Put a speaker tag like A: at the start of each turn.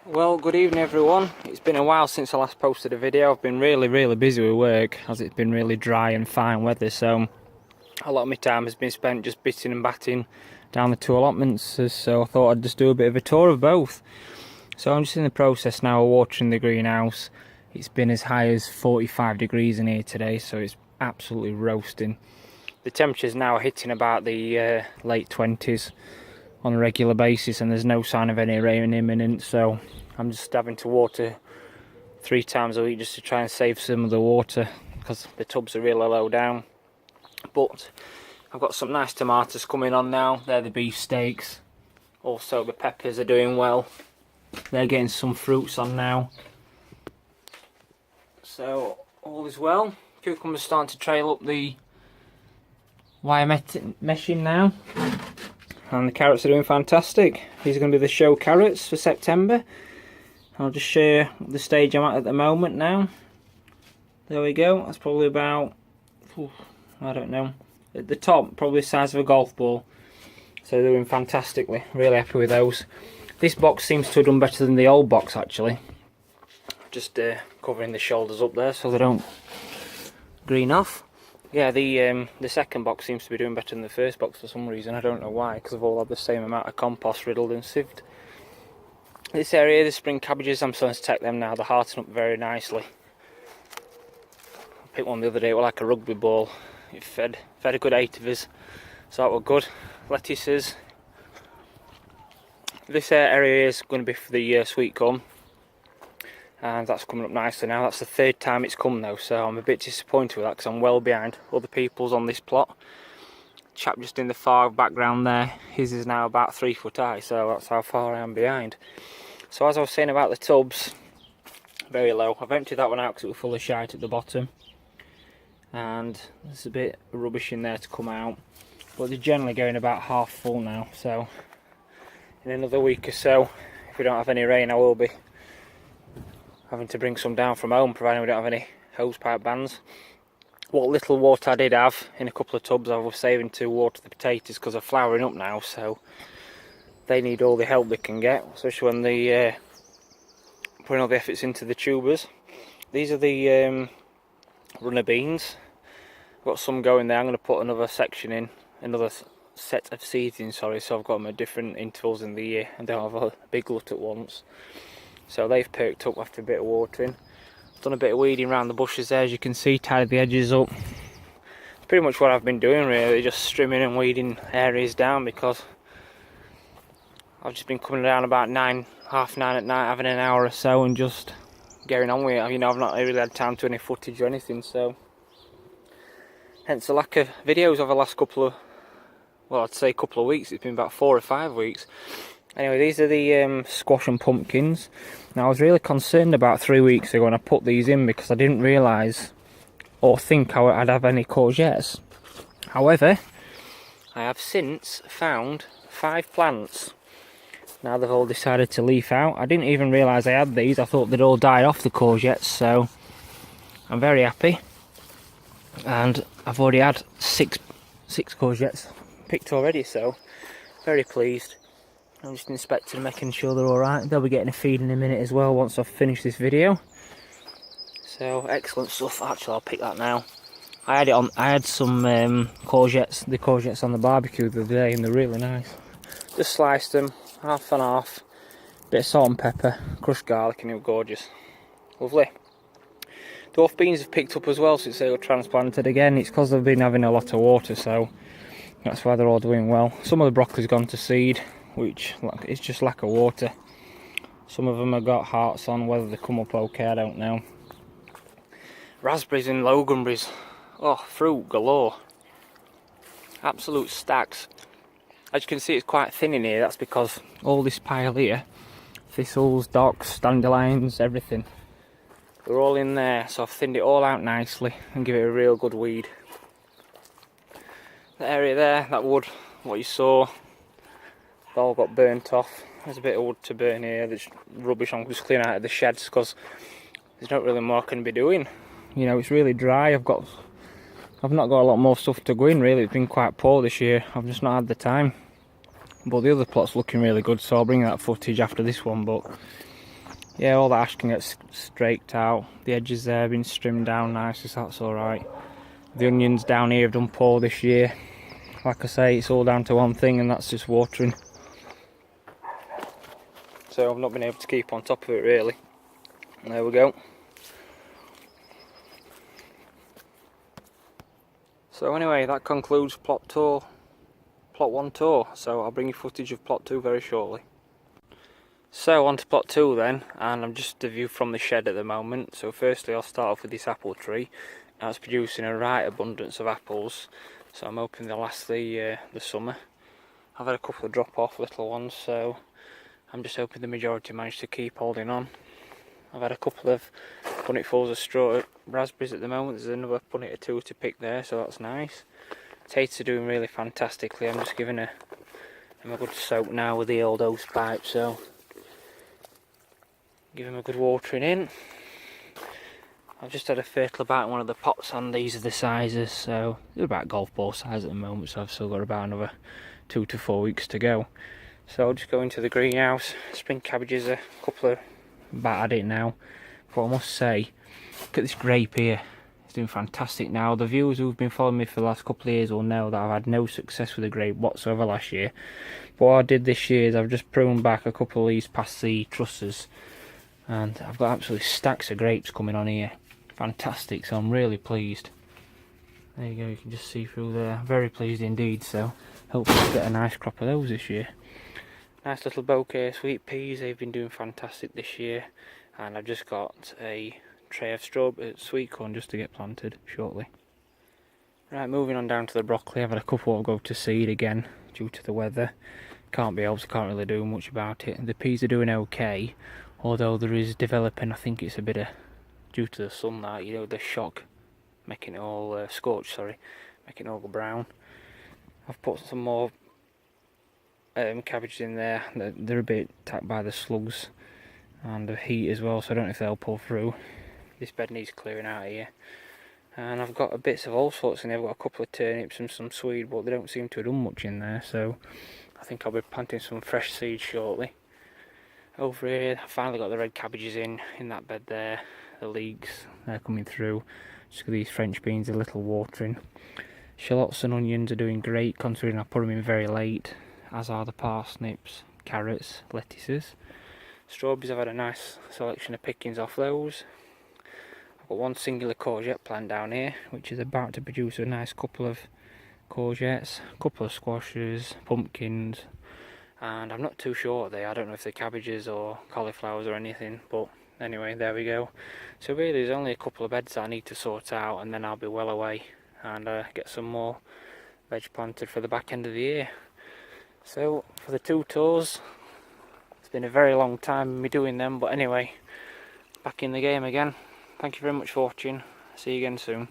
A: Well, good evening everyone. It's been a while since I last posted a video. I've been really busy with work as it's been really dry and fine weather, so a lot of my time has been spent just bitting and batting down the two allotments, so I thought I'd just do a bit of a tour of both. So I'm just in the process now of watering the greenhouse. It's been as high as 45 degrees in here today, so it's absolutely roasting. The temperatures now are hitting about the late 20s on a regular basis, and there's no sign of any rain imminent, so I'm just having to water 3 times a week just to try and save some of the water because the tubs are really low down. But I've got some nice tomatoes coming on now. They're the beef steaks. Also the peppers are doing well. They're getting some fruits on now, so all is well. Cucumbers starting to trail up the wire meshing now. And the carrots are doing fantastic. These are going to be the show carrots for September. I'll just show you the stage I'm at the moment now. There we go. That's probably about, I don't know, at the top, probably the size of a golf ball. So they're doing fantastically. Really happy with those. This box seems to have done better than the old box actually. Just covering the shoulders up there so they don't green off. Yeah, the second box seems to be doing better than the first box for some reason. I don't know why, because they've all had the same amount of compost riddled and sieved. This area, the spring cabbages, I'm starting to take them now. They're hearting up very nicely. I picked one the other day, it was like a rugby ball. It fed a good 8 of us, so that was good. Lettuces. This area is going to be for the sweet corn, and that's coming up nicely now. That's the 3rd time it's come though, so I'm a bit disappointed with that because I'm well behind other people's on this plot. Chap just in the far background there, his is now about 3 foot high, so that's how far I am behind. So as I was saying about the tubs, very low. I've emptied that one out because it was full of shite at the bottom, and there's a bit of rubbish in there to come out, but they're generally going about half full now. So in another week or so, if we don't have any rain, I will be having to bring some down from home, providing we don't have any hose pipe bans. What little water I did have in a couple of tubs I was saving to water the potatoes because they're flowering up now, so they need all the help they can get, especially when they putting all the efforts into the tubers. These are the runner beans. I've got some going there. I'm going to put another section in, another set of seeds in, sorry, so I've got them at different intervals in the year and don't have a big glut at once. So they've perked up after a bit of watering. I've done a bit of weeding around the bushes there, as you can see, tidied the edges up. It's pretty much what I've been doing really, just trimming and weeding areas down, because I've just been coming down about 9, half 9 at night, having an hour or so and just getting on with it. You know, I've not really had time to any footage or anything, so hence the lack of videos over the last couple of, well, I'd say couple of weeks. It's been about 4 or 5 weeks. Anyway, these are the squash and pumpkins. Now I was really concerned about 3 weeks ago when I put these in because I didn't realise or think I'd have any courgettes. However, I have since found 5 plants. Now they've all decided to leaf out. I didn't even realise I had these. I thought they'd all died off the courgettes, so I'm very happy. And I've already had six courgettes picked already, so very pleased. I'm just inspecting, making sure they're alright. They'll be getting a feed in a minute as well once I've finished this video. So excellent stuff. Actually, I'll pick that now. I had some courgettes, the courgettes on the barbecue the other day, and they're really nice. Just sliced them, half and half. Bit of salt and pepper, crushed garlic, and they were gorgeous. Lovely. Dwarf beans have picked up as well since they were transplanted again. It's because they've been having a lot of water, so that's why they're all doing well. Some of the broccoli's gone to seed, which it's just lack of water. Some of them have got hearts on. Whether they come up okay, I don't know. Raspberries and loganberries, oh, fruit galore, absolute stacks. As you can see, it's quite thin in here. That's because all this pile here, thistles, docks, dandelions, everything, they're all in there, so I've thinned it all out nicely and give it a real good weed. The area there, that wood, what you saw, they all got burnt off. There's a bit of wood to burn here. There's rubbish I'm just clearing out of the sheds because there's not really more I can be doing. You know, it's really dry. I've not got a lot more stuff to go in really. It's been quite poor this year. I've just not had the time. But the other plot's looking really good, so I'll bring that footage after this one. But Yeah, all the ash can get straked out. The edges there have been trimmed down nicely, so that's alright. The onions down here have done poor this year. Like I say, it's all down to one thing, and that's just watering. So I've not been able to keep on top of it really. And there we go. So anyway, that concludes plot 1 tour. So I'll bring you footage of plot 2 very shortly. So on to plot 2 then, and I'm just a view from the shed at the moment. So firstly I'll start off with this apple tree. Now it's producing a right abundance of apples, so I'm hoping they'll last the summer. I've had a couple of drop off little ones, so I'm just hoping the majority manage to keep holding on. I've had a couple of bunnetfuls of straw raspberries at the moment. There's another punnet or two to pick there, so that's nice. Potatoes are doing really fantastically. I'm just giving them a good soak now with the old hose pipe, so give them a good watering in. I've just had a fertile about in one of the pots, and these are the sizes, so they're about golf ball size at the moment, so I've still got about another 2 to 4 weeks to go. So I'll just go into the greenhouse. Spring cabbages are a couple of about at it now, but I must say, look at this grape here. It's doing fantastic now. The viewers who've been following me for the last couple of years will know that I've had no success with the grape whatsoever last year. But what I did this year is I've just pruned back a couple of these past the trusses, and I've got absolutely stacks of grapes coming on here. Fantastic, so I'm really pleased. There you go, you can just see through there. Very pleased indeed, so hopefully we'll get a nice crop of those this year. Nice little bouquet of sweet peas, they've been doing fantastic this year. And I've just got a tray of sweet corn just to get planted shortly. Right, moving on down to the broccoli. I've had a couple of go to seed again due to the weather. Can't be helped, can't really do much about it. The peas are doing okay, although there is developing, I think it's a bit of due to the sun, that, you know, the shock making it all scorched, making it all go brown. I've put some more cabbages in there. They're a bit attacked by the slugs and the heat as well, so I don't know if they'll pull through. This bed needs clearing out here. And I've got bits of all sorts in there. I've got a couple of turnips and some swede, but they don't seem to have done much in there, so I think I'll be planting some fresh seeds shortly. Over here, I finally got the red cabbages in that bed there. The leeks, they're coming through. Just got these French beans, a little watering. Shallots and onions are doing great, considering I put them in very late, as are the parsnips, carrots, lettuces. Strawberries, I've had a nice selection of pickings off those. I've got one singular courgette plant down here, which is about to produce a nice couple of courgettes, a couple of squashes, pumpkins, and I'm not too sure what they are. I don't know if they're cabbages or cauliflowers or anything, but anyway, there we go. So really there's only a couple of beds that I need to sort out, and then I'll be well away and get some more veg planted for the back end of the year. So for the 2 tours, it's been a very long time me doing them, but anyway, back in the game again. Thank you very much for watching. See you again soon.